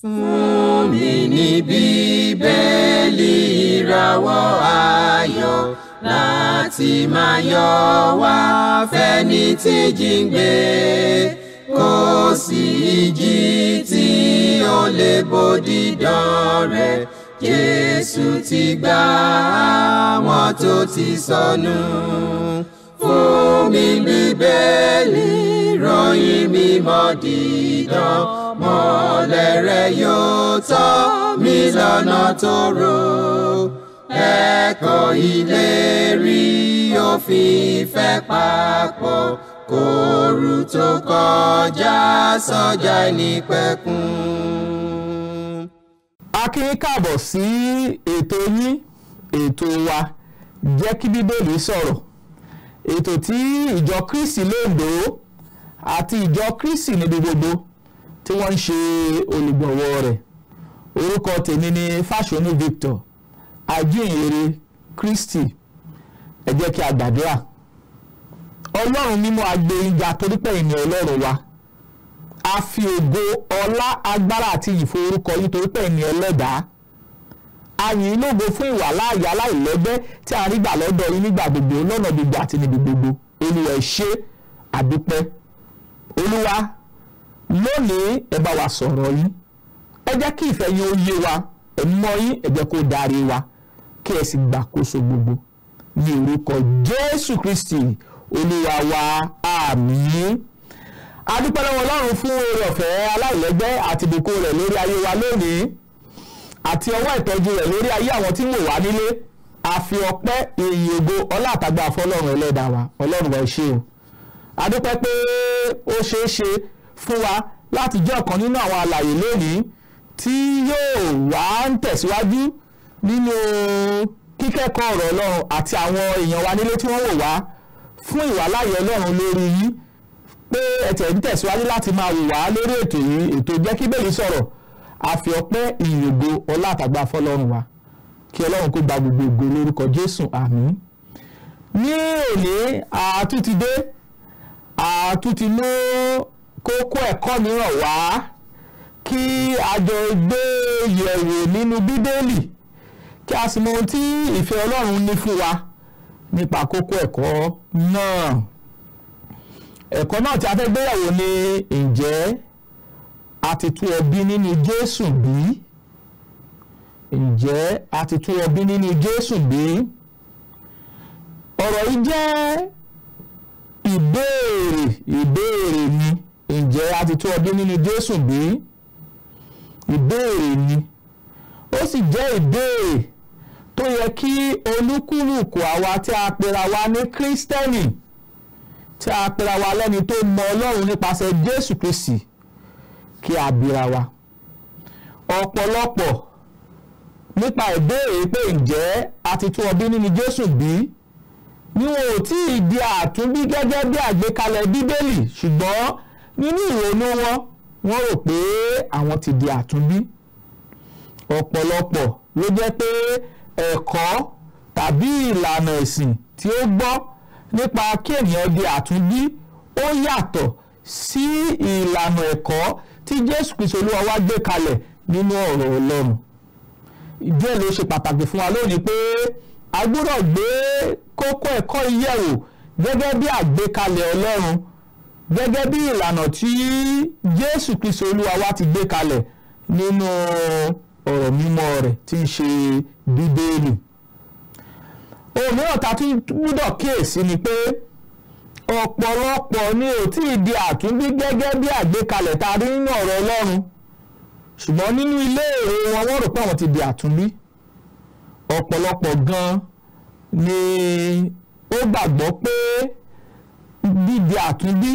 Fún mi ní Bíbélì ìràwọ̀ ayọ̀ láti máa yọ̀ wá fẹ́ni tí jíǹgbé. Kò sí ìjì tí ó lè bòdì dán rẹ̀. Jésù ti gbà àwọn tó ti sọnù. Fún mi Bíbélì ìròyìn mímọ́ dídán. Mọ́lẹ̀ rẹ̀ yóò tọ́ mi lọ́nà tòrò. Ẹ̀kọ́ ìlérí òfin ìfẹ́ papọ̀. Kóru tó kọjá sọ́jà ìnípẹ̀kun. A kí yín káàbọ̀ sí ètò yín, ètò wa Jeki Bibeli Soro. Ètò tí ìjọ Kristi lóńdó àti ìjọ Kristi níbi gbogbo tí wọ́n ń ṣe olùgbọ̀wọ́ rẹ̀. Orúkọ tèmi ni Fasonu Victor, Ajihinrere Kristi. Ẹ jẹ́ kí a gbàdúrà. Ọlọ́run mímọ́ agbẹ́yìnga torí pé ẹ̀yin ni Ọlọ́run wa. A fi ògo, ọlá, agbára àti ìyìn fún orúkọ yín torí pé ẹ̀yin ni Ẹlẹ́dàá. A yìn yín lógo fún ìwà láàyè aláìlẹ́gbẹ́ tí a rí gbà lọ́dọ̀ yín nígbà gbogbo, lọ́nà gbogbo àti níbi gbogbo. Olúwa ẹ ṣé, àdúpẹ́. Olúwa, lónìí ẹ bá wa sọ̀rọ̀ yín. Ẹ jẹ́ kí ìfẹ́ yín ó yé wa, ẹ̀mí mọ́ yín ẹ jẹ́ kó darí wa, kí ẹ sì gbàkóso gbogbo. Ní orúkọ Jésù Kristi, Olúwa wa, àmín. A dúpẹ́ lọ́wọ́ Ọlọ́run fún oore ọ̀fẹ́ aláìlẹ́gbẹ́ àti ìbùkún rẹ̀ lórí ayé wa lónìí, àti ọwọ́ ìtọ́jú rẹ̀ lórí ayé àwọn tí ń wò wá nílé. A fi ọpẹ́, ìyìn, ògo, ọlá àtàgbà fún Ọlọ́run Ẹlẹ́dàá wa. Ọlọ́run wa ẹ ṣé o. A dúpẹ́ pé ó ṣeé ṣe fún wa láti jẹ́ ọ̀kan nínú àwọn alààyè lónìí tí yóò wá ń tẹ̀síwájú nínú kíkẹ́kọ̀ọ́ ọ̀rọ̀ Ọlọ́run àti àwọn èèyàn wa nílé tí wọ́n wò wá fún ìwàláàyè Ọlọ́run lórí yín, pé ẹ tẹ̀ ń tẹ̀síwájú láti máa wò wá lórí ètò yìí, ètò Jeki Bibeli Soro. A fi ọpẹ́, ìyìn, ògo, ọlá àtàgbà fún Ọlọ́run wa. Kí Ọlọ́run kó gba gbogbo ògo lórúkọ Jésù, àmín. Ní òní àtúntìdé, àtúntì mú kókó ẹ̀kọ́ mìíràn wá kí a jọ gbé yẹ̀wò nínú Bíbélì, kí a sì mọ ohun tí ìfẹ́ Ọlọ́run ní fún wa nípa kókó ẹ̀kọ́ náà. Ẹ̀kọ́ náà tí a fẹ́ gbé yẹ̀wò ni, ǹjẹ́ a ti tú ọ bí nínú Jésù bí? Ǹjẹ́ a ti tú ọ bí nínú Jésù bí? Ọ̀rọ̀ yìí jẹ́ ìbéèrè ni. Ǹjẹ́ a ti tú ọ bí nínú Jésù bí? Ìbéèrè ni. Ó sì jẹ́ ìbéèrè tó yẹ kí olúkúlùkù àwa tí a pera wa ní Kristẹni, tí a pera wa lẹ́ni tó mọ Ọlọ́run nípasẹ̀ Jésù Kristi, kí a bira wa. Ọ̀pọ̀lọpọ̀ nípa ìbéèrè pé ǹjẹ́ a ti tú ọ bí nínú Jésù bí, ni wọn ò tí ì di àtúnbí gẹ́gẹ́ bí àgbékalẹ̀ Bíbélì, ṣùgbọ́n nínú ìrònú wọ́n rò pé àwọn ti di àtúnbí. Ọ̀pọ̀lọpọ̀ ló jẹ́ pé ẹ̀kọ́ tàbí ìlànà ẹ̀sìn tí ó gbọ́ nípa kí ènìyàn di àtúnbí ó yàtọ̀ sí ìlànà ẹ̀kọ́ tí Jésù Kristi Olúwa wa gbé kalẹ̀ nínú ọ̀rọ̀ Ọlọ́run. Ìdí ló ṣe pàtàkì fún wa lónìí pé a gbọ́dọ̀ gbé kókó ẹ̀kọ́ yẹ̀wò gẹ́gẹ́ bí àgbékalẹ̀ Ọlọ́run, gẹ́gẹ́ bí ìlànà tí Jésù Kristi Olúwa wa ti gbé kalẹ̀ nínú ọ̀rọ̀ mímọ́ rẹ̀ tí ń ṣe Bíbélì. Ohun mìíràn tá tún gbọ́dọ̀ kíyèsí ni pé ọ̀pọ̀lọpọ̀ ni ò tí ì di àtúnbí gẹ́gẹ́ bí àgbékalẹ̀ tá a rí nínú ọ̀rọ̀ Ọlọ́run, ṣùgbọ́n nínú ilé èrè wọn wọ́n rò pé àwọn ti di àtúnbí. Ọ̀pọ̀lọpọ̀ gan ni ó gbàgbọ́ pé dídi àtúnbí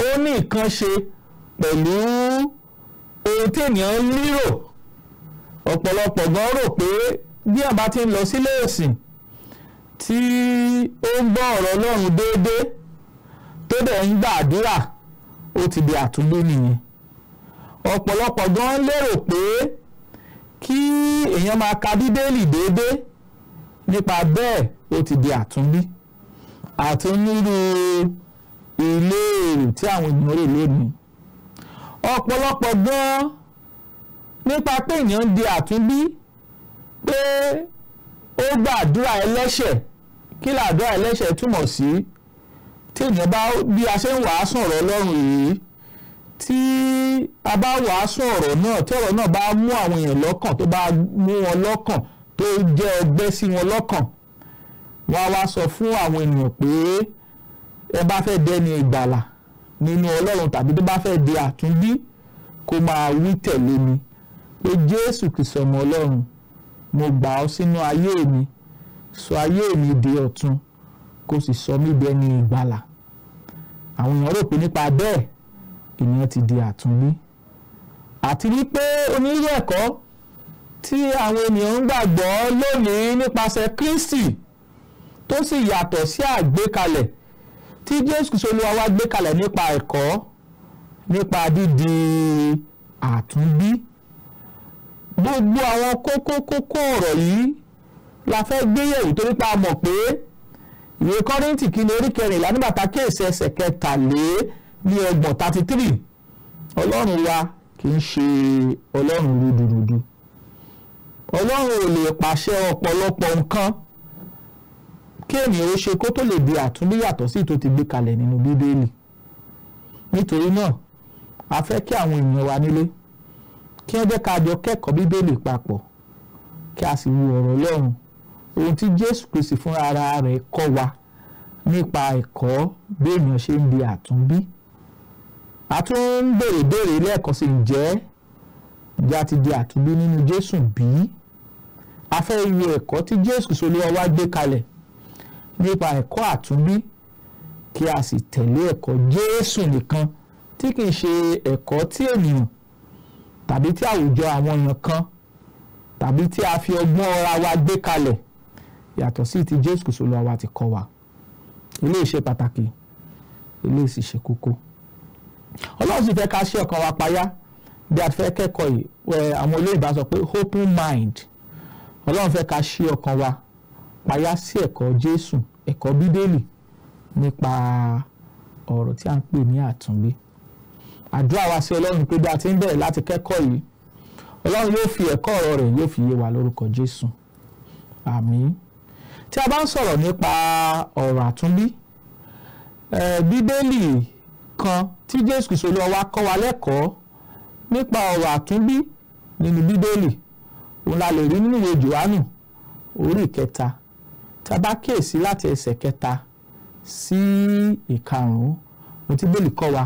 ó ní nǹkan ṣe pẹ̀lú ohun tí ènìyàn lérò. Ọ̀pọ̀lọpọ̀ gan rò pé bí a bá ti ń lọ sílé ìsìn tí ó ń gbọ́ ọ̀rọ̀ Ọlọ́run déédéé tó dẹ̀ ń gbàdúrà, ó ti di àtúnbí nìyẹn. Ọ̀pọ̀lọpọ̀ gan lérò pé kí èèyàn máa ka Bíbélì déédéé, nípa bẹ́ẹ̀ ó ti di àtúnbí. Àtúnírú ilé èrò tí àwọn ènìyàn rè lónìí. Ọ̀pọ̀lọpọ̀ gan nípa pé èèyàn ń di àtúnbí pé ó gbàdúrà ẹlẹ́ṣẹ̀. Kí làdúrà ẹlẹ́ṣẹ̀ túmọ̀ sí? Tí èèyàn bá bí a ṣe ń wàásù ọ̀rọ̀ Ọlọ́run yìí, tí a bá wàásù ọ̀rọ̀ náà, tí ọ̀rọ̀ náà bá mú àwọn èèyàn lọ́kàn, tó bá mú wọn lọ́kàn, tó jẹ́ ọgbẹ́ sí wọn lọ́kàn, wọ́n á wá sọ fún àwọn ènìyàn pé ẹ bá fẹ́ dẹni ìgbàlà nínú Ọlọ́run tàbí tó bá fẹ́ di àtúnbí, kó máa wí tẹ̀lé mi pé Jésù Kristi ọmọ Ọlọ́run, mo gbà ọ́ sínú ayé mi, sọ ayé mi di ọ̀tun, kó sì sọ mí dẹni ìgbàlà. Àwọn èèyàn rò pé nípa bẹ́ẹ̀ ènìyàn ti di àtúnbí. Àti wípé onírú ẹ̀kọ́ tí àwọn ènìyàn ń gbàgbọ́ lónìí nípasẹ̀ Kristi tó sì yàtọ̀ sí àgbékalẹ̀ tí Jésù Kristi Olúwa wa gbé kalẹ̀ nípa ẹ̀kọ́ nípa dídi àtúnbí. Gbogbo àwọn kókó ọ̀rọ̀ yìí la fẹ́ gbé yẹ̀wò torí pé a mọ̀ pé ìwé Kọ́ríńtì kìíní orí 14 nígbà tá kéèsì ẹsẹ̀ 23 Ọlọ́run wa kì í ṣe Ọlọ́run rúdurùdu. Ọlọ́run ò lè pàṣẹ ọ̀pọ̀lọpọ̀ nǹkan kí ènìyàn ó ṣe kó tó lè di àtúnbí yàtọ̀ sí tó ti gbé kalẹ̀ nínú Bíbélì. Nítorí náà a fẹ́ kí àwọn ènìyàn wa nílé kí wọ́n jẹ́ ká jọ kẹ́kọ̀ọ́ Bíbélì papọ̀ kí a sì wo ọ̀rọ̀ Ọlọ́run, ohun tí Jésù Kristi fúnra ara rẹ̀ kọ́ wa nípa ẹ̀kọ́ bí ènìyàn ṣe ń di àtúnbí. A tún ń béèrè lẹ́ẹ̀kan sí ǹjẹ́ a ti di àtúnbí nínú Jésù bí? A fẹ́ wo ẹ̀kọ́ tí Jésù Kristi Olúwa wa gbé kalẹ̀ nípa ẹ̀kọ́ àtúnbí kí a sì tẹ̀lé ẹ̀kọ́ Jésù nìkan tí kìí ṣe ẹ̀kọ́ tí ènìyàn tàbí tí àwùjọ àwọn èèyàn kan tàbí tí a fi ọgbọ́n ara wa gbé kalẹ̀ yàtọ̀ sí ti Jésù Kristi Olúwa wa ti kọ́ wa. Eléyìí ṣe pàtàkì, eléyìí sì ṣe kókó. Ọlọ́run sì fẹ́ ká ṣe ọkàn wa payá bí a ti fẹ́ kẹ́kọ̀ọ́ yìí. Àwọn olóyìnbá sọ pé open mind. Ọlọ́run fẹ́ ká ṣe ọkàn wa payá sí ẹ̀kọ́ Jésù, ẹ̀kọ́ Bíbélì nípa ọ̀rọ̀ tí a ń pè ní àtúnbí. Àdúrà wa sí Ọlọ́run pé bí a ti ń bẹ̀rẹ̀ láti kẹ́kọ̀ọ́ yìí, Ọlọ́run yóò fi ẹ̀kọ́ ọ̀rọ̀ rẹ̀ yóò fi yé wa lórúkọ Jésù. Àmín. Tí a bá ń sọ̀rọ̀ nípa ọ̀rọ̀ àtúnbí, Bíbélì kan tí Jésù Kristi Olúwa wa kọ́ wa lẹ́kọ̀ọ́ nípa ọ̀rọ̀ àtúnbí nínú Bíbélì, òun la lè rí nínú ìwé Jòhánù orí 3. Tí a bá kíyèsí láti ẹsẹ̀ 3 sí 5, ohun tí Bíbélì kọ́ wa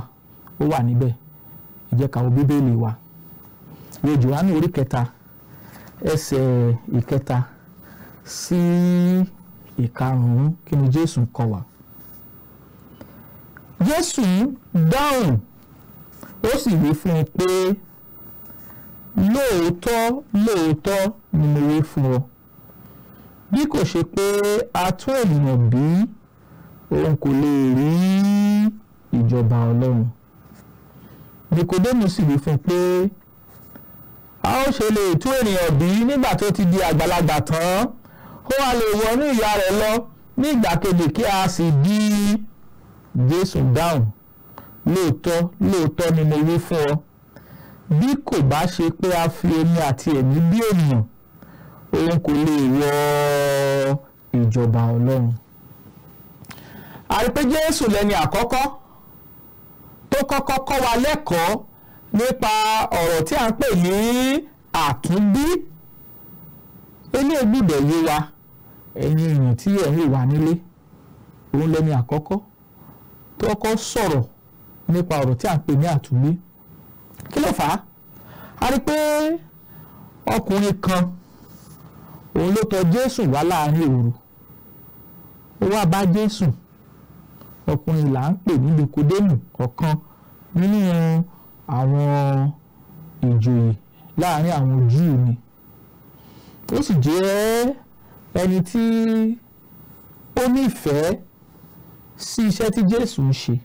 ó wà níbẹ̀. Ẹ jẹ́ ká wo Bíbélì wa. Ìwé Jòhánù orí 3 ẹsẹ̀ 3 sí 5, kí ni Jésù kọ́ wa? Jésù dáhùn ó sì wí fún un pé lóòótọ́ ni mo wí fún ọ, bí kò ṣe pé a tún ènìyàn bí, òun kò lè rí ìjọba Ọlọ́run. Níkódémù sì wí fún un pé a ó ṣe lè tún ènìyàn bí nígbà tó ti di àgbàlagbà tán, ó wá lè wọnú ìyá rẹ̀ lọ ní ìgbà kejì kí a sì bí? Jésù dáhùn, lóòótọ́ ni mo wí fún ọ, bí kò bá ṣe pé a fi omi àti ẹ̀mí bí ènìyàn, òun kò lè wọ ìjọba Ọlọ́run. A rí pé Jésù lẹni àkọ́kọ́ tó kọ́kọ́ kọ́ wa lẹ́kọ̀ọ́ nípa ọ̀rọ̀ tí a ń pè ní àtúnbí. Eléyìí gbọ́dọ̀ yé wa, ẹ̀yin èèyàn tí ẹ̀ ń wò wá nílé, òun lẹni àkọ́kọ́ tó kọ́kọ́ sọ̀rọ̀ nípa ọ̀rọ̀ tí a ń pè ní àtúnbí. Kí ló fà á? A rí pé ọkùnrin kan òun ló tọ̀ Jésù wá láàrin òru. Ó wá bá Jésù. Ọkùnrin là ń pè ní Níkódémù, ọ̀kan nínú àwọn ìjòyè láàrin àwọn Júù ni. Ó sì jẹ́ ẹni tí ó nífẹ̀ẹ́ sí iṣẹ́ tí Jésù ń ṣe.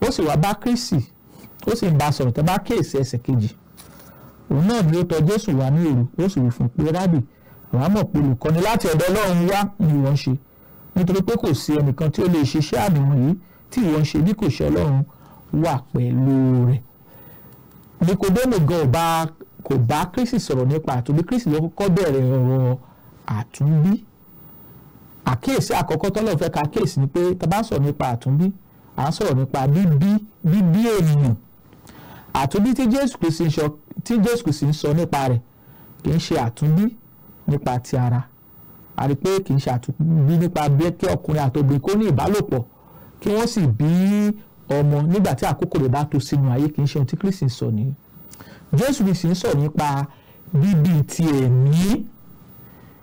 Ó sì wá bá Kristi, ó sì ń bá sọ̀rọ̀. Tẹ́ bá kíyèsí ẹsẹ̀ 2, òun náà ni ó tọ̀ Jésù wá ní òru. Ó sì wí fún un pé Rábì, àwa mọ̀ pé olùkọ́ni láti ọ̀dọ̀ Ọlọ́run wá ni ìwọ ń ṣe, nítorí pé kò sí ẹnìkan tí ó lè ṣiṣẹ́ àmì wọ̀nyí tí ìwọ ń ṣe bí kò ṣe Ọlọ́run wà pẹ̀lú rẹ̀. Nikodemu gan kò bá Kristi sọ̀rọ̀ nípa àtúnbí. Kristi ló kọ́kọ́ bẹ̀rẹ̀ ọ̀rọ̀ àtúnbí. Àkíyèsí àkọ́kọ́ tọ́lọ́ fẹ́ ká kíyèsí ni pé tá bá sọ̀rọ̀ nípa àtúnbí, à ń sọ̀rọ̀ nípa bíbí ènìyàn. Àtúnbí tí Jésù Kristi ń sọ nípa rẹ̀ kì í ṣe àtúnbí nípa ti ara. A rí pé kì í ṣe àtúnbí nípa bí kí ọkùnrin àti obìnrin kó ní ìbálòpọ̀ kí wọ́n sì bí ọmọ nígbà tí àkókò rẹ̀ bá tó sínú ayé. Kì í ṣe ohun tí Kristi ń sọ nìyí. Jésù Kristi ń sọ nípa bíbí ti ẹ̀mí,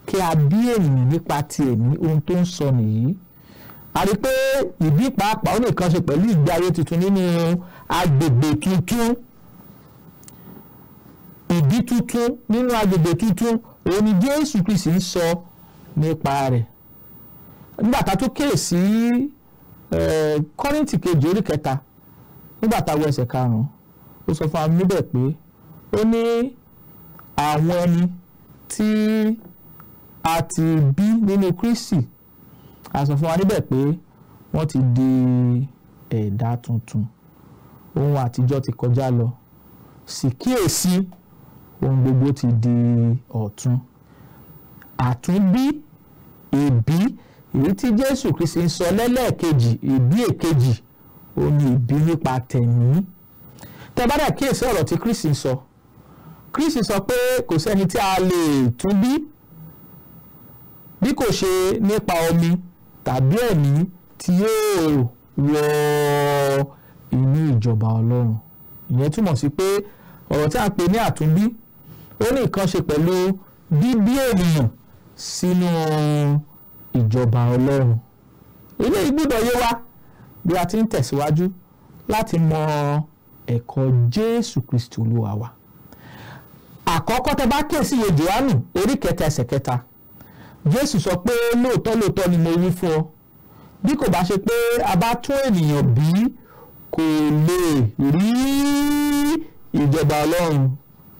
kí a bí ènìyàn nípa ti ẹ̀mí. Ohun tó ń sọ nìyí. A rí pé ìbí pàápàá ó nìkan ṣe pẹ̀lú ìgbé ayé tuntun nínú agbègbè tuntun. Ìbí tuntun nínú agbègbè tuntun òun ni Jésù Kristi ń sọ nípa rẹ̀. Nígbà tá tó kíyèsí Kọ́ríńtì kejì orí 3 nígbà tá wọ ẹsẹ̀ 5 ó sọ fún wa níbẹ̀ pé ó ní àwọn ẹni tí a ti bí nínú Kristi, a sọ fún wa níbẹ̀ pé wọ́n ti di ẹ̀dá tuntun. Ohun àtijọ́ ti kọjá lọ, sì kíyèsí ohun gbogbo ti di ọ̀tun. Àtúnbí, ìbí, èyí tí Jésù Kristi ń sọ lẹ́lẹ́ẹ̀kejì, ìbí èkejì, ó ní ìbí nípa tẹ̀mí. Tẹ́ bá dẹ̀ kíyèsí ọ̀rọ̀ tí Kristi ń sọ. Kristi sọ pé kò sẹ́ni tí a lè tún bí kò ṣe nípa omi tàbí ẹ̀mí tí yóò wọ inú ìjọba Ọlọ́run. Ìyẹn túmọ̀ sí pé ọ̀rọ̀ tí a pè ní àtúnbí ó ní nǹkan ṣe pẹ̀lú bíbí ènìyàn sínú ìjọba Ọlọ́run. Ilé ìgbọ́dọ̀ yé wa bí a ti ń tẹ̀síwájú láti mọ ẹ̀kọ́ Jésù Kristi Olúwa wa. Àkọ́kọ́ tẹ́ bá kíyèsí ìwé Jòhánù orí 3 ẹsẹ̀ 3. Jésù sọ pé lóòótọ́ ni mo wí fún ọ, bí kò bá ṣe pé a bá tún ènìyàn bí, kò lè rí ìjọba Ọlọ́run.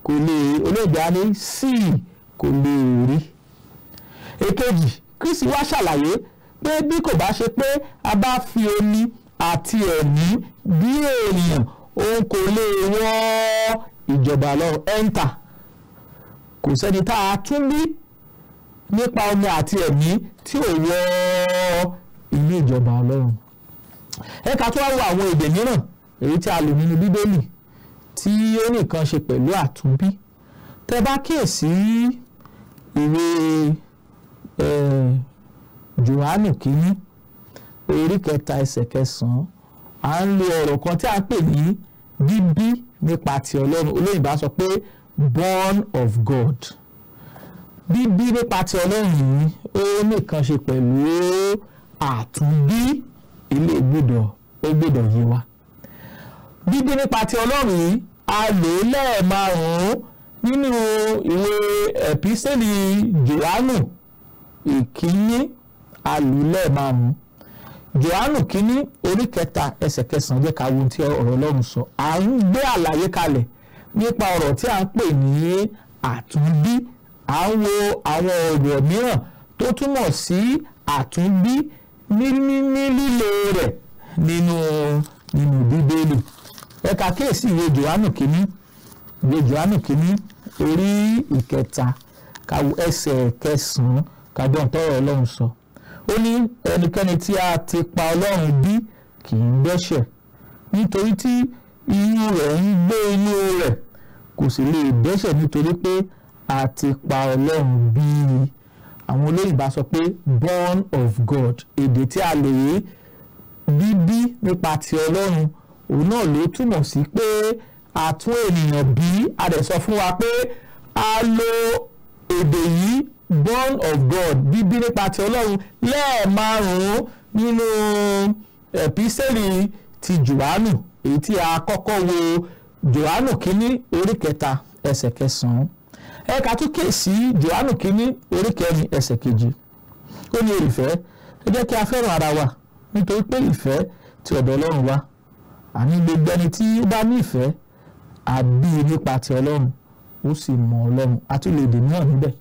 Kò lè, olóògbé á ní sí, kò lè rí. Èkejì, Kristi wá ṣàlàyé pé bí kò bá ṣe pé a bá fi omi àti ẹ̀mí bí ènìyàn, òun kò lè wọ ìjọba Ọlọ́run. Enter. Kò sẹ́ni tá a tún bí nípa omi àti ẹ̀mí tí ò wọ inú ìjọba Ọlọ́run. Ẹ ká tó wá wo àwọn èdè mìíràn èyí tí a lò nínú Bíbélì tí ó ní nǹkan ṣe pẹ̀lú àtúnbí. Tẹ́ bá kíyèsí ìwé Jòhánù kínní orí 3 ẹsẹ̀ 9, à ń lo ọ̀rọ̀ kan tí a pè ní bíbí nípa ti Ọlọ́run. Olóyìnbó sọ pé born of God. Bíbí nípa ti Ọlọ́run yìí ó ní nǹkan ṣe pẹ̀lú àtúnbí. Ilé gbọ́dọ̀ yé wa. Bíbí nípa ti Ọlọ́run yìí a lò lẹ́ẹ̀márùn-ún nínú ìwé ẹ̀písẹ́lì Jòhánù ìkíní, a lò lẹ́ẹ̀márùn-ún. Jòhánù kínní orí 3 ẹsẹ̀ 9 jẹ́ ká wo ohun tí ọ̀rọ̀ Ọlọ́run sọ. À ń gbé àlàyé kalẹ̀ nípa ọ̀rọ̀ tí a ń pè ní àtúnbí. À ń wo àwọn ọ̀rọ̀ mìíràn tó túmọ̀ sí àtúnbí ní lílo rẹ̀ nínú Bíbélì. Ẹ ká kíyèsí ìwé Jòhánù kínní orí 3 ká wo ẹsẹ̀ 9 ká gbọ́ ohun tí ọ̀rọ̀ Ọlọ́run sọ. Ó ní ẹnikẹ́ni tí a ti pa Ọlọ́run bí kì í dẹ́ṣẹ̀, nítorí tí inú rẹ̀ ń gbé inú rẹ̀, kò sì lè dẹ́ṣẹ̀ nítorí pé a ti pa Ọlọ́run bí. Àwọn olóyìnbá sọ pé born of God. Èdè tí a lè rí bíbí nípa ti Ọlọ́run òun náà ló túmọ̀ sí pé a tún ènìyàn bí. A dẹ̀ sọ fún wa pé a lo èdè yìí born of God, bíbí nípa ti Ọlọ́run lẹ́ẹ̀márùn-ún nínú ẹ̀písẹ́lì ti Jòhánù èyí tí a kọ́kọ́ wo Jòhánù kínní orí 3 ẹsẹ̀ 9. Ẹ ká tún kíyèsí Jòhánù kínní orí 4 ẹsẹ̀ 2. Ó ní olùfẹ́, ẹ jẹ́ kí a fẹ́ràn ara wa, nítorí pé ìfẹ́ ti ọ̀dọ̀ Ọlọ́run wá. Àní gbogbo ẹni tí ó bá ní ìfẹ́ á bí nípa ti Ọlọ́run, ó sì mọ Ọlọ́run. A tún lè dè mìíràn níbẹ̀.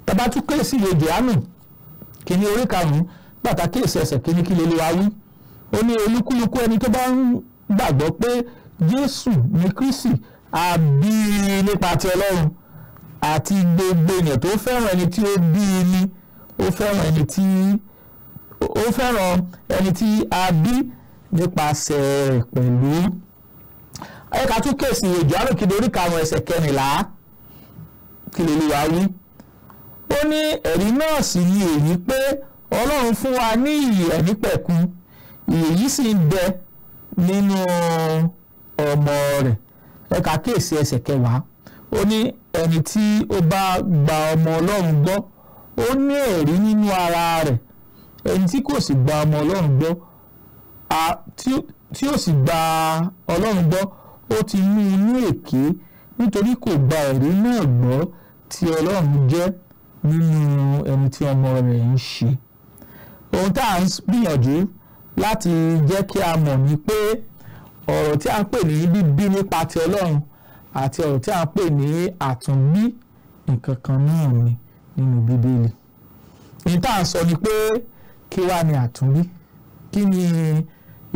Tá bá tún kíyèsí ìwé Jòhánù kínní orí 5 bàtà kíyèsí ẹsẹ̀ 1 kí l'Olúwa wí. Ó ní olúkúlùkù ẹni tó bá ń gbàgbọ́ pé Jésù ni Kristi a bí nípa ti Ọlọ́run àti gbogbo ènìyàn tó fẹ́ràn ẹni tí ó bí ni ó fẹ́ràn ẹni tí a bí nípasẹ̀ rẹ̀ pẹ̀lú. Ẹ ká tún kéèsì Jòhánù kìíní orí 5 ẹsẹ̀ 14 kí l'Olúwa wí. Ó ní ẹ̀rí náà sì ni èyí pé Ọlọ́run fún wa ní ìyè àìnípẹ̀kun, ìyè yìí sì ń bẹ nínú ọmọ rẹ̀. Ẹ ká kéèsì ẹsẹ̀ 10. Ó ní ẹni tí ó bá gba ọmọ Ọlọ́run gbọ́ ó ní ẹ̀rí nínú ara rẹ̀, ẹni tí kò sì gba ọmọ Ọlọ́run gbọ́ tí ó sì gba Ọlọ́run gbọ́ ó ti mú inú èké, nítorí kò gba ẹ̀rí náà gbọ́ tí Ọlọ́run jẹ́ nínú ẹni tí ọmọ rẹ̀ ń ṣe. Ohun tá à ń gbìyànjú láti jẹ́ kí a mọ̀ ni pé ọ̀rọ̀ tí a ń pè ní bíbí nípa ti Ọlọ́run àti ọ̀rọ̀ tí a ń pè ní àtúnbí nǹkan kan náà ni nínú Bíbélì. Ní tá à ń sọ ni pé kí wá ni àtúnbí? Kí ni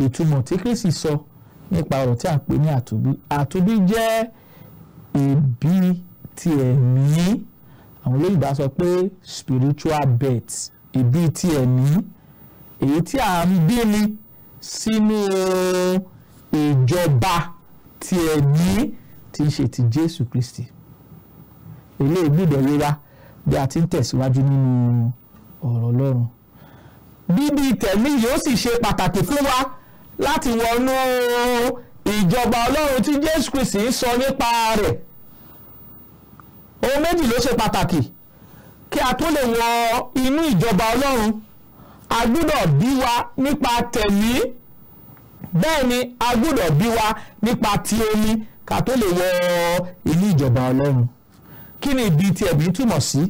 ìtumọ̀ tí Kristi sọ nípa ọ̀rọ̀ tí a ń pè ní àtúnbí? Àtúnbí jẹ́ ìbí ti ẹ̀mí. Àwọn olóyìnbá sọ pé spiritual birth, ìbí ti ẹ̀mí, èyí tí a ń bí ni sínú ìjọba ti ẹ̀mí tí ń ṣe ti Jésù Kristi. Eléyìí gbọ́dọ̀ yé wa bí a ti ń tẹ̀síwájú nínú ọ̀rọ̀ Ọlọ́run. Bíbí tẹ̀mí yóò sì ṣe pàtàkì fún wa láti wọnú ìjọba Ọlọ́run tí Jésù Kristi ń sọ nípa rẹ̀. Ohun méjì ló ṣe pàtàkì kí a tó lè wọ inú ìjọba Ọlọ́run. A gbọ́dọ̀ bí wa nípa tẹ̀mí, bẹ́ẹ̀ ni a gbọ́dọ̀ bí wa nípa ti omi ká tó lè wọ inú ìjọba Ọlọ́run. Kí ni ìbí ti ẹ̀mí túmọ̀ sí?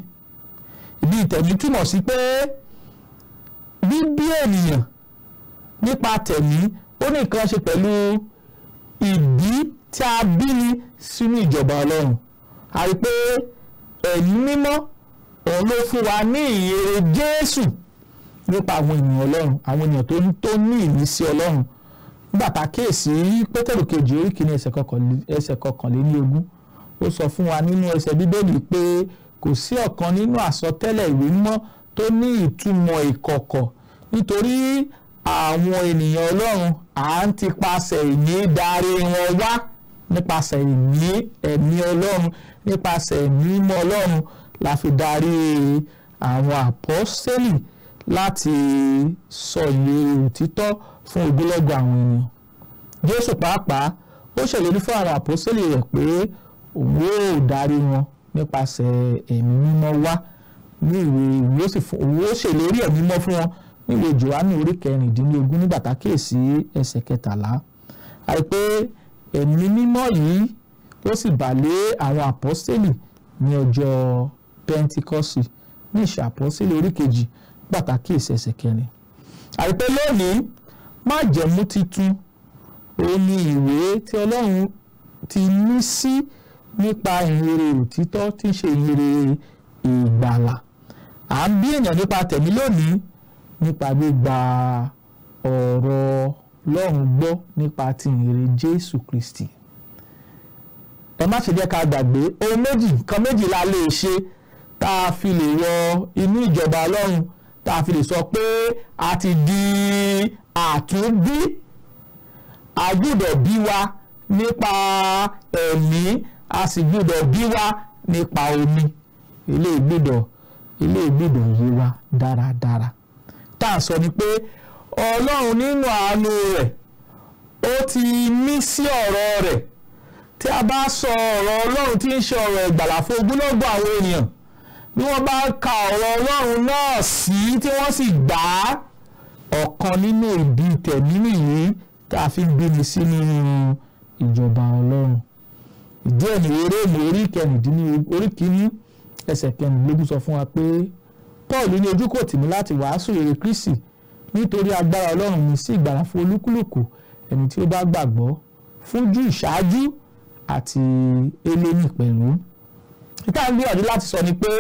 Ìbí tẹ̀mí túmọ̀ sí pé bíbí ènìyàn nípa tẹ̀mí ó ní nǹkan ṣe pẹ̀lú ìbí tí a bí ni sínú ìjọba Ọlọ́run. A rí pé ẹ̀mí mímọ́ òun ló fún wa ní ìyèrè Jésù nípa àwọn ènìyàn Ọlọ́run, àwọn ènìyàn tó ní ìmísí Ọlọ́run. Nígbà tá a kíyèsí Pétérù kejì orí kìíní ẹsẹ̀ 21, ó sọ fún wa nínú ẹsẹ̀ Bíbélì pé kò sí ọ̀kan nínú àsọtẹ́lẹ̀ ìwé mímọ́ tó ní ìtumọ̀ ìkọ̀kọ̀, nítorí àwọn ènìyàn Ọlọ́run à ń tipasẹ̀ ìní darí wọn wá, nípasẹ̀ ẹ̀mí Ọlọ́run, nípasẹ̀ ẹ̀mí mímọ́ Ọlọ́run la fi darí àwọn àpọ́sítélì láti sọ ìyè òtítọ́ fún ogunlọ́gọ̀ àwọn ènìyàn. Jésù pàápàá ó ṣèlérí fún àwọn àpọ́sítélì rẹ̀ pé òun ó darí wọn nípasẹ̀ ẹ̀mí mímọ́ wá ní òun ó ṣèlérí ẹ̀mí mímọ́ fún wọn ní ìwé Jòhánù orí 16 nígbà tá a kíyèsí ẹsẹ̀ 13. Àìpé ẹ̀mí mímọ́ yìí ó sì bà lé àwọn àpọ́sítélì ní ọjọ́ Pẹ́ńtíkọ́sì ní ìṣe àpọ́sítélì orí 2 nígbà tá a kíyèsí ẹsẹ̀ 4. Àìpé lónìí májẹ̀mú titun òun ni ìwé tí Ọlọ́run ti ní sí nípa ìhìnrere òtítọ́ tí ń ṣe ìhìnrere ìgbàlà. À ń bí èèyàn nípa tẹ̀mí lónìí nípa gbígba ọ̀rọ̀ Ọlọ́run gbọ́ nípa ti ìhìnrere Jésù Kristi. Ẹ má ṣe jẹ́ ká gbàgbé nǹkan méjì la lè ṣe tá a fi lè wọ inú ìjọba Ọlọ́run, tá a fi lè sọ pé a ti di àtúnbí. A gbọ́dọ̀ bí wa nípa ẹ̀mí, a sì gbọ́dọ̀ bí wa nípa omi. Ilé ìgbọ́dọ̀ yé wa dáradára. Tá à ń sọ ni pé Ọlọ́run nínú àánú rẹ̀ ó ti mí sí ọ̀rọ̀ rẹ̀. Tí a bá sọ ọ̀rọ̀ Ọlọ́run tí ń ṣe ọ̀rọ̀ ìgbàlà fún ogunlọ́gọ̀ àwọn ènìyàn, bí wọ́n bá ka ọ̀rọ̀ Ọlọ́run náà sí tí wọ́n sì gbà á, ọ̀kan nínú ìbí tẹ̀mí nìyí tá a fi ń gbéni sínú ìjọba Ọlọ́run. Ìdí ẹ̀ ní Róòmù orí 1 ẹsẹ̀ 14 sọ fún wa pé Paul ní ojú kò tì mí láti wàásù ìrere Kristi, nítorí agbára Ọlọ́run ní sí ìgbàlà fún olúkúlùkù ẹni tí ó bá gbàgbọ́, fún Júù ṣáájú àti Hélénì pẹ̀lú. Ìta ń gbìyànjú láti sọ ni pé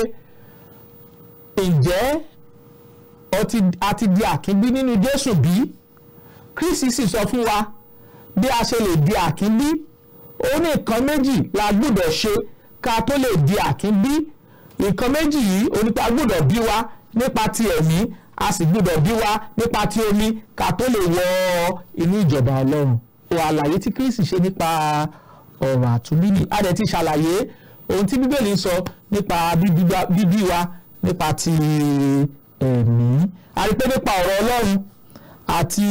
ǹjẹ́ a ti di àtúnbí nínú Jésù bí? Kristi sì sọ fún wa bí a ṣe lè di àtúnbí. ó ní nǹkan méjì la gbọ́dọ̀ ṣe ká tó lè di àtúnbí. Nǹkan méjì yìí ó ní pé a gbọ́dọ̀ bí wa nípa ti ẹ̀mí, a sì gbọ́dọ̀ bí wa nípa ti omi ká tó lè wọ inú ìjọba Ọlọ́run. Àlàyé tí Kristi ṣe nípa ọ̀rọ̀ àtúnbí ni a dẹ̀ ti ṣàlàyé ohun tí Bíbélì sọ nípa bíbí wa nípa ti ẹ̀mí. A rí pé nípa ọ̀rọ̀ Ọlọ́run àti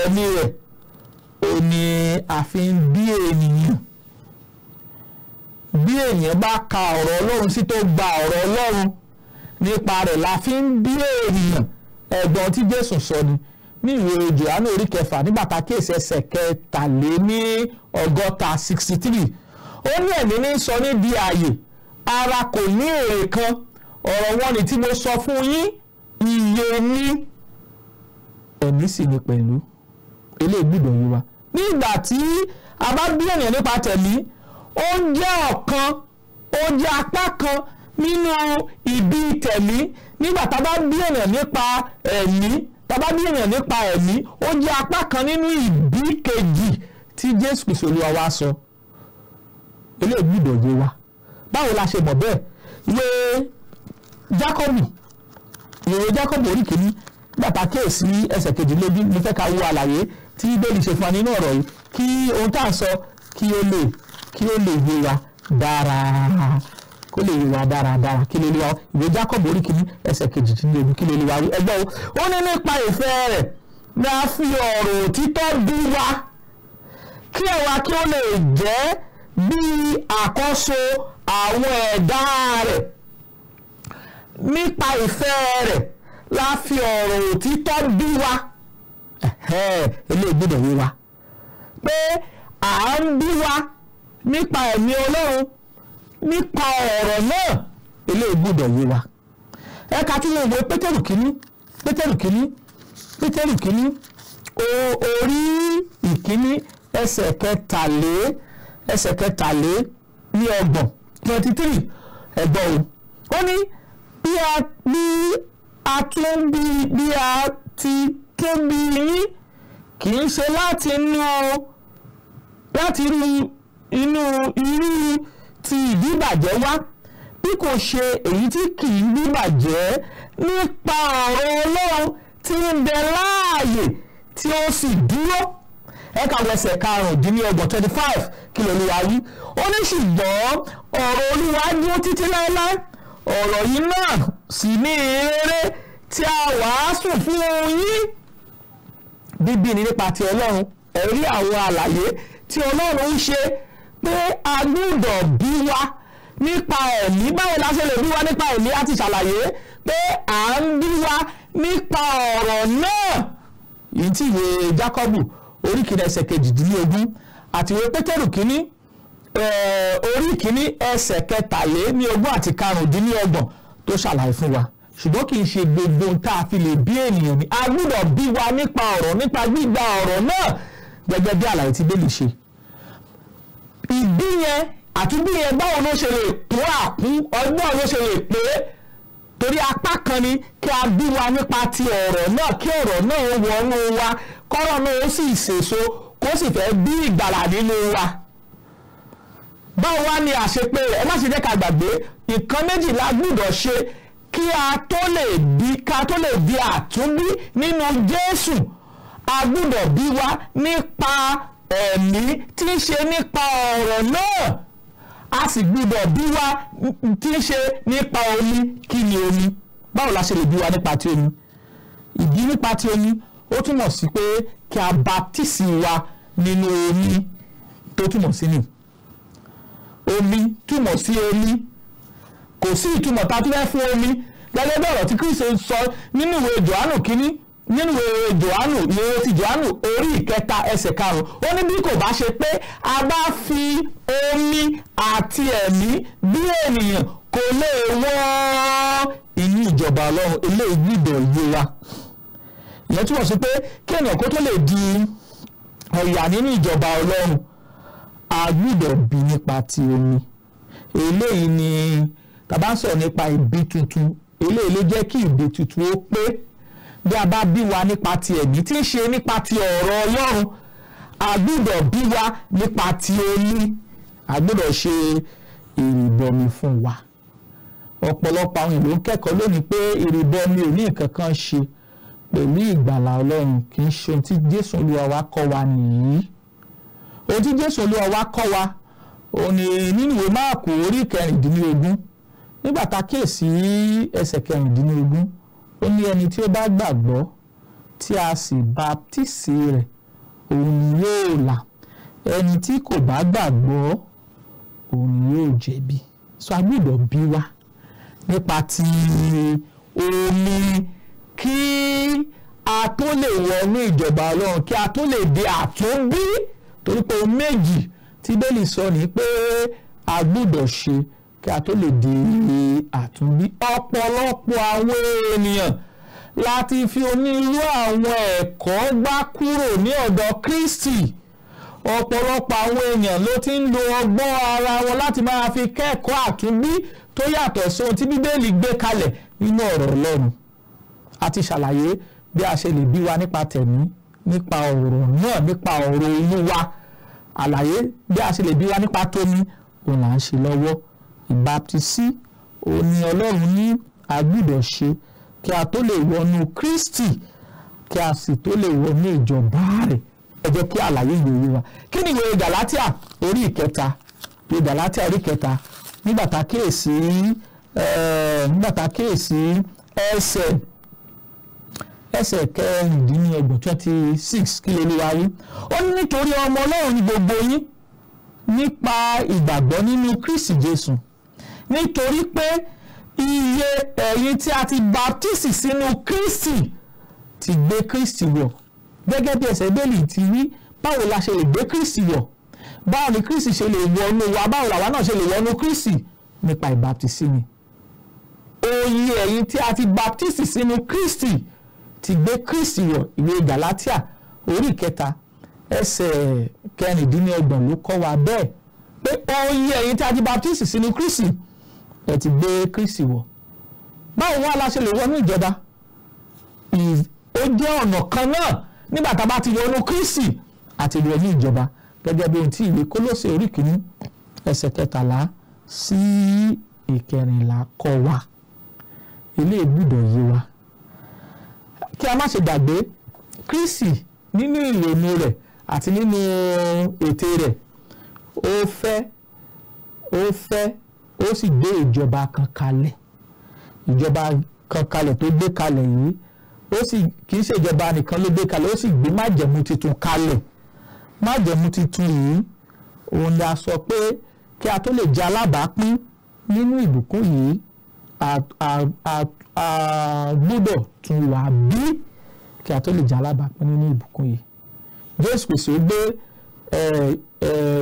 ẹ̀mí rẹ̀ ó ní a fi ń bí ènìyàn. Bí ènìyàn bá ka ọ̀rọ̀ Ọlọ́run sí tó gba ọ̀rọ̀ Ọlọ́run, nípa rẹ̀ la fi ń bí ènìyàn. Ẹ̀gbọ́n tí Jésù sọ ni ní ìwé Jòhánù orí 6 nígbà tá kéèsì ẹsẹ̀ 63 63. Ó ní ẹ̀mí ní sọ ní di ààyè, ara kò ní èrè kan. Ọ̀rọ̀ wọn ni tí mo sọ fún yín, iye ní ẹ̀mí sì ni pẹ̀lú. Eléyìí gbọ́dọ̀ yé wa. Nígbà tí a bá bí ènìyàn nípa tẹ̀mí, ó jẹ́ ọ̀kan, ó jẹ́ apá kan nínú ìbí tẹ̀mí. Nígbà tá a bá bí ènìyàn nípa ẹ̀mí, tá a bá bí ènìyàn nípa ẹ̀mí, ó jẹ́ apá kan nínú ìbí kejì tí Jésù Kristi Olúwa wa sọ. Eléyìí gbọ́dọ̀ yé wa. Báwo la ṣe mọ̀ bẹ́ẹ̀? Ìwé Jákọ́bù orí 1 nígbà tá kéèsì ẹsẹ̀ 22 mo fẹ́ ká wo àlàyé tí Bíbélì ṣe fún wa nínú ọ̀rọ̀ yìí kí ohun tá à ń sọ kí ó lè yé wa dára, kó lè yé wa dáradára. Kí ló lè wa ìwé Jákọ́bù orí 1 ẹsẹ̀ 22 kí ló lè wa ẹgbẹ́ o. Ó ní nípa ìfẹ́ rẹ̀ ni a fi ọ̀rọ̀ òtítọ́ bí wa kí àwa kí ó lè jẹ́ bí àkọ́so àwọn ẹ̀dá rẹ̀. Nípa ìfẹ́ rẹ̀ la fi ọ̀rọ̀ òtítọ́ bí wa. Eléyìí gbọ́dọ̀ yé wa pé à ń bí wa nípa ẹ̀mí Ọlọ́run, nípa ọ̀rọ̀ náà. Eléyìí gbọ́dọ̀ yé wa. Ẹ̀ka tí mo wo Pétérù kínní orí 1 ẹsẹ̀ 23 ẹ̀gbọ́n o. Ó ní bí a ti tún bí yín kì í ṣe láti inú irú ti ìdíbàjẹ́ wá, bí kò ṣe èyí tí kì í díbàjẹ́, nípa ọ̀rọ̀ Ọlọ́run tí ń bẹ láàyè tí ó sì dúró. Ẹ̀ka ẹsẹ̀ 25 kí ló Olúwa wí. Ó ní ṣùgbọ́n ọ̀rọ̀ Olúwa dúró títí láéláé, ọ̀rọ̀ yìí náà sì ní ìrere tí a wàásù fún yín. Bíbí ni nípa ti Ọlọ́run. Ẹ̀rí àwọn àlàyé tí Ọlọ́run ń ṣe pé a gbọ́dọ̀ bí wa nípa ẹ̀mí. Báwo la ṣe lè bí wa nípa ẹ̀mí? A ti ṣàlàyé pé à ń bí wa nípa ọ̀rọ̀ náà. Èyí tí ìwé Jákọ́bù orí 1 ẹsẹ̀ 22 àti ìwé Pétérù kínní orí 1 ẹsẹ̀ 23 àti 25 tó ṣàlàyé fún wa. Ṣùgbọ́n kì í ṣe gbogbo tá a fi lè bí ènìyàn ni. A gbọ́dọ̀ bí wa nípa ọ̀rọ̀, nípa gbígba ọ̀rọ̀ náà gẹ́gẹ́ bí àlàyé tí Bíbélì ṣe. Ìbí yẹn àtúbí yẹn báwo ló ṣe lè tó àkún, ọgbọ́n ló ṣe lè pé, torí apá kan ni kí a bí wa nípa ti ọ̀rọ̀ náà, kí ọ̀rọ̀ náà wọnú wa, kọ́rọ̀ náà ó sì sèso, kó sì fẹ́ bí ìgbàlà nínú wa. Báwo wá ni àṣepé rẹ̀? Ẹ má ṣe jẹ́ ká gbàgbé nǹkan méjì la gbọ́dọ̀ ṣe kí a tó lè di àtúnbí nínú Jésù. A gbọ́dọ̀ bí wa nípa ẹ̀mí tí ń ṣe nípa ọ̀rọ̀ náà. A sì gbọ́dọ̀ bí wa tí ń ṣe nípa omi. Kí ni omi? Báwo la ṣe lè bí wa nípa ti omi? Ìbí nípa ti omi ó túmọ̀ sí pé kí a baptisi wa nínú omi tó túmọ̀ sí ni. Omi túmọ̀ sí omi. Kò sí ìtumọ̀ tá a tún fẹ́ fún omi. Gẹ́gẹ́ bí ọ̀rọ̀ tí Kristi sọ nínú ìwé Jòhánù kínní, nínú ìwé Jòhánù orí 3 ẹsẹ̀ 5. Ó ní bí kò bá ṣe pé a bá fi omi àti ẹ̀mí bí ènìyàn, kò lè wọ inú ìjọba Ọlọ́run. Eléyìí gbọ́dọ̀ yé wa. Ìyẹn túmọ̀ sí pé kí ènìyàn kó tó lè di ọ̀yà nínú ìjọba Ọlọ́run, a gbọ́dọ̀ bí nípa ti omi. Eléyìí ni tàbá sọ̀rọ̀ nípa ìbí tuntun. Eléyìí ló jẹ́ kí ìbí tuntun ó pé. Bí a bá bí wa nípa ti ẹ̀mí tí ń ṣe nípa ti ọ̀rọ̀ Ọlọ́run, a gbọ́dọ̀ bí wa nípa ti omi, a gbọ́dọ̀ ṣe ìrìbọmi fún wa. Ọ̀pọ̀lọpọ̀ àwọn èèyàn ló ń kẹ́kọ̀ọ́ lónìí pé ìrìbọmi ò ní nǹkan kan ṣe pẹ̀lú ìgbàlà Ọlọ́run, kì í ṣe ohun tí Jésù Olúwa wa kọ́ wa nìyí. Ohun tí Jésù Olúwa wa kọ́ wa òun ni nínú ìwé Máàkù orí 16 nígbà tá a kíyèsí ẹsẹ̀ 16, ó ní ẹni tí ó bá gbàgbọ́ tí a sì baptisi rẹ̀ òun ni yóò là, ẹni tí kò bá gbàgbọ́ òun ni yóò jẹ̀bi. So a gbọ́dọ̀ bí wa nípa ti omi kí a tó lè wọnú ìjọba Ọlọ́run, kí a tó lè di àtúnbí, torí pé ohun méjì tí Bíbélì sọ ní pé a gbọ́dọ̀ ṣe kí a tó lè di àtúnbí. Ọ̀pọ̀lọpọ̀ àwọn ènìyàn láti fi onírúurú àwọn ẹ̀kọ́ gbá kúrò ní ọ̀dọ̀ Kristi. Ọ̀pọ̀lọpọ̀ àwọn èèyàn ló ti ń lo ọgbọ́n ara wọn láti máa fi kẹ́kọ̀ọ́ àtúnbí tó yàtọ̀ sí ohun tí Bíbélì gbé kalẹ̀ nínú ọ̀rọ̀ Ọlọ́run. A ti ṣàlàyé bí a ṣe lè bí wa nípa tẹ̀mí, nípa ọ̀rọ̀ náà, nípa ọ̀rọ̀ inú wa. Àlàyé bí a ṣe lè bí wa nípa tómi òun là ń ṣe lọ́wọ́. Ìbáptísí òun ni Ọlọ́run ní a gbọ́dọ̀ ṣe kí a tó lè wọnú Kristi, kí a sì tó lè wọnú ìjọba rẹ̀. Ẹ jẹ́ kí àlàyé yòówé wa. Kí ni ìwé Gàlátíà orí 3? Ìwé Gàlátíà orí 3 nígbà tá a kíyèsí ẹsẹ̀ 26 kí Olúwa wí. Ó ní nítorí ọmọ Ọlọ́run ni gbogbo yín nípa ìgbàgbọ́ nínú Kristi Jésù, nítorí pé iye ẹ̀yin tí a ti baptisi sínú Kristi ti gbé Kristi wọ̀. Gẹ́gẹ́ bí ẹsẹ̀ Bíbélì ti wí, báwo la ṣe lè gbé Kristi wọ̀? Báwo ni Kristi ṣe lè wọnú wa? Báwo làwa náà ṣe lè wọnú Kristi? Nípa ìbaptisi ni. Iye ẹ̀yin tí a ti baptisi sínú Kristi ti gbé Kristi wọ̀. Ìwé Gàlátíà orí 3 ẹsẹ̀ 16 ló kọ́ wa bẹ́ẹ̀ pé iye ẹ̀yin tí a ti baptisi sínú Kristi ẹ ti gbé Kristi wọ̀. Báwo wá la ṣe lè wọnú ìjọba? Ó jẹ́ ọ̀nà kan náà nígbà tá a bá ti wọnú Kristi àti wọnú ìjọba, gẹ́gẹ́ bí ohun tí ìwé Kólósè orí 1 ẹsẹ̀ 13 sí 14 kọ́ wa. Ilé gbọ́dọ̀ yé wa. Kí a má ṣe gbàgbé, Kristi nínú ìrònú rẹ̀ àti nínú ète rẹ̀ ó sì gbé ìjọba kan kalẹ̀. Ìjọba kan kalẹ̀ tó gbé kalẹ̀ yìí, ó sì kì í ṣe ìjọba nìkan ló gbé kalẹ̀, ó sì gbé májẹ̀mú tuntun kalẹ̀. Májẹ̀mú tuntun yìí òun ni a sọ pé kí a tó lè jẹ́ alábàápín nínú ìbùkún yìí, a gbọ́dọ̀ tún wà bí kí a tó lè jẹ́ alábàápín nínú ìbùkún yìí. Jésù Kristi ó gbé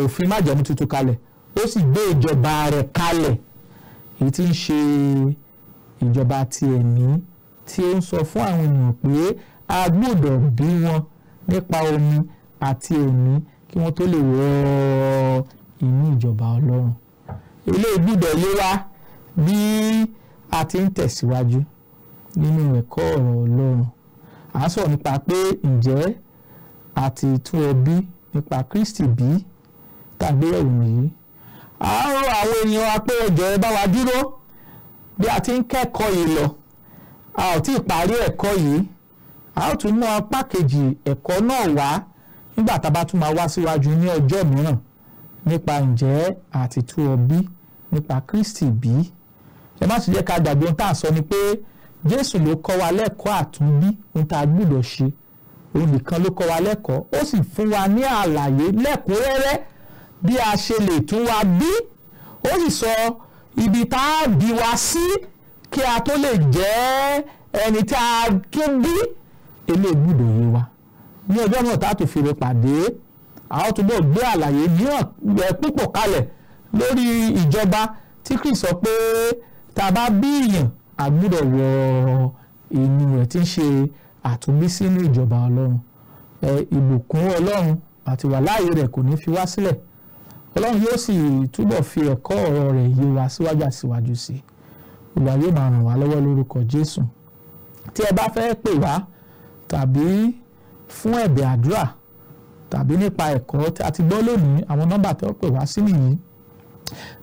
òfin májẹ̀mú tuntun kalẹ̀, ó sì gbé ìjọba rẹ̀ kalẹ̀, èyí tí ń ṣe ìjọba ti ẹ̀mí, tí ó ń sọ fún àwọn ènìyàn pé a gbọ́dọ̀ bí wọn nípa omi àti ẹ̀mí kí wọ́n tó lè wọ inú ìjọba Ọlọ́run. Ilé gbọ́dọ̀ yé wa bí a ti ń tẹ̀síwájú nínú ẹ̀kọ́ ọ̀rọ̀ Ọlọ́run. À ń sọ̀rọ̀ nípa pé ǹjẹ́ a ti tún ọ bí nípa Kristi bí tàbí ẹ̀wù nìyí. À ń rọ̀ àwọn ènìyàn wa pé ẹ jọ̀ọ́ ẹ bá wa dúró bí a ti ń kẹ́kọ̀ọ́ yìí lọ. A ò tí ì parí ẹ̀kọ́ yìí. A ó tún mú apá kejì ẹ̀kọ́ náà wá nígbà tá a bá tún máa wá síwájú ní ọjọ́ mìíràn nípa ǹjẹ́ a ti tún ọ bí nípa Kristi bí. Ẹ má sì jẹ́ ká gbàgbé ohun tá à ń sọ ni pé Jésù ló kọ́ wa lẹ́kọ̀ọ́ àtúnbí, ohun tá a gbọ́dọ̀ ṣe. Òun nìkan ló kọ́ wa lẹ́kọ̀ọ́, ó sì fún wa ní àlàyé lẹ́kùnrẹ́rẹ́ bí a ṣe lè tún wa bí. Ó sì sọ ibi tá a bí wa sí kí a tó lè jẹ́ ẹni tí a tún bí. Eléyìí gbọ́dọ̀ yé wa. Ní ọjọ́ náà tá a tó fi rè pàdé, a ó túbọ̀ gbé àlàyé mìíràn púpọ̀ kalẹ̀ lórí ìjọba tí Kristi sọ pé tá a bá bí èèyàn a gbọ́dọ̀ wọ inú rẹ̀, tí ń ṣe àtúnbí sínú ìjọba Ọlọ́run. Ìbùkún Ọlọ́run àti wàláàyè rẹ̀ kò ní fi wá sílẹ̀. Ọlọ́run yóò sì túbọ̀ fi ẹ̀kọ́ ọ̀rọ̀ rẹ̀ yé wa síwájú àti síwájú sí i. Olúwa yóò máa ràn wá lọ́wọ́ lórúkọ Jésù. Tí ẹ bá fẹ́ pè wá tàbí fún ẹ̀bẹ̀ àdúrà tàbí nípa ẹ̀kọ́ tí a ti gbọ́ lónìí, àwọn nọ́mbà tí wọ́n pè wá sí nìyí: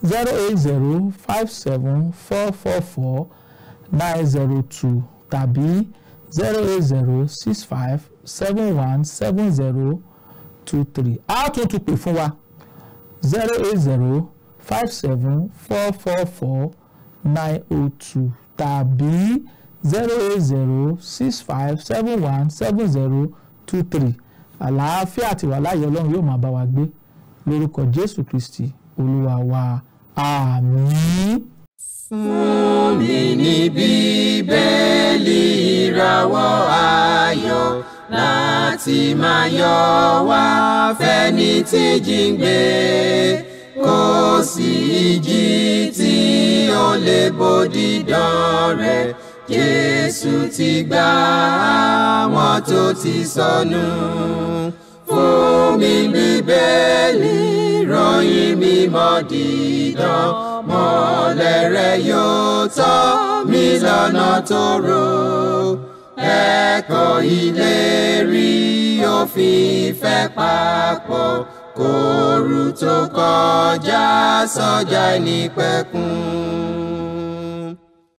08057444902 tàbí 08065717023. a tún pè fún wa 08057444902 tàbí 08065717023. àlàáfíà àti wàláyé Ọlọ́run yóò máa bá wa gbé lórúkọ Jésù Kristi Olúwa wa, àmín. Fún mi ní Bíbélì ìràwọ̀ ayọ̀ láti máa yọ̀ wá fẹ́ni tí jíǹgbé, kò sí ìjì tí ó lè bòdì dán rẹ̀. Jésù ti gbà àwọn tó ti sọnù. Fún mi Bíbélì ìròyìn mímọ́ dídán, mọ́lẹ̀ rẹ̀ yóò tọ́ mi lọ́nà tòrò. Ẹ̀kọ́ ìlérí òfin ìfẹ́ papọ̀, kóru tó kọjá sọ́jà ìnípẹ̀kun.